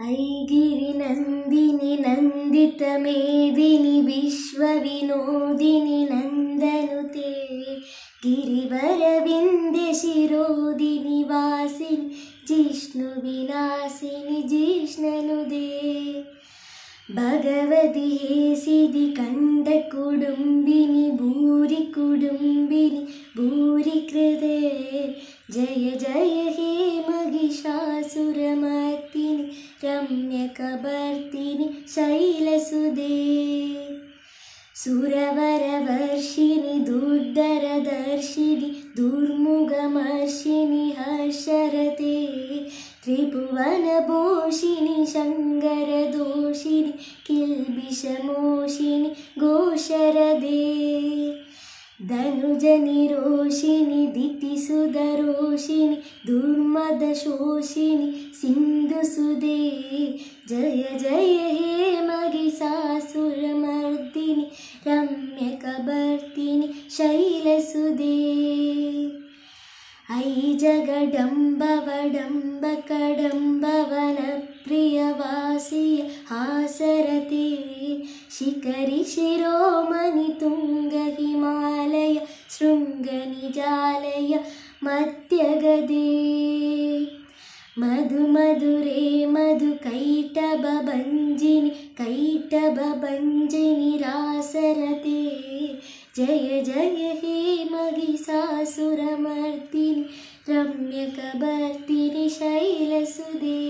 ऐगिरिनन्दिनि नन्दितमेदिनि विश्वविनोदिनि नन्दनुते गिरिवरविन्द्यशिरोदिनि वासिनि जिष्णुविनाशिनि जिष्णनुदे भगवति हेसिदि कण्डकुडुम्बिनि भूरि कुडुम्बिनि भूरि कृते जय जय हे महिषासुरमर्दिनि रम्यकबर्दिनि शैलसुदे सुरवरवर्षिणि दुर्धरदर्शिनि दुर्मुखमर्षिणि हर्षरते त्रिभुवनभूषिणि शङ्करदोषिणि किल्बिषमोषिणि घोषरदे धनुजनिरोषिणि दितिसुधरोषिणि दुर्मदशोषिणि सिन्धुसुदे जय जय हे महिषासुरमर्दिनि रम्यकबर्दिनि शैलसुदे ऐ जगडम्बवडम्बकडम्बवनप्रियवासिय हासरते शिखरि शिरोमणि तुङ्गहिमालय शृङ्गनिजालय मध्यगदे मधुमधुरे कैटभभञ्जिनि रासरते जय जय हे महिषासुरमर्दिनि रम्यकबर्दिनि शैलसुदे।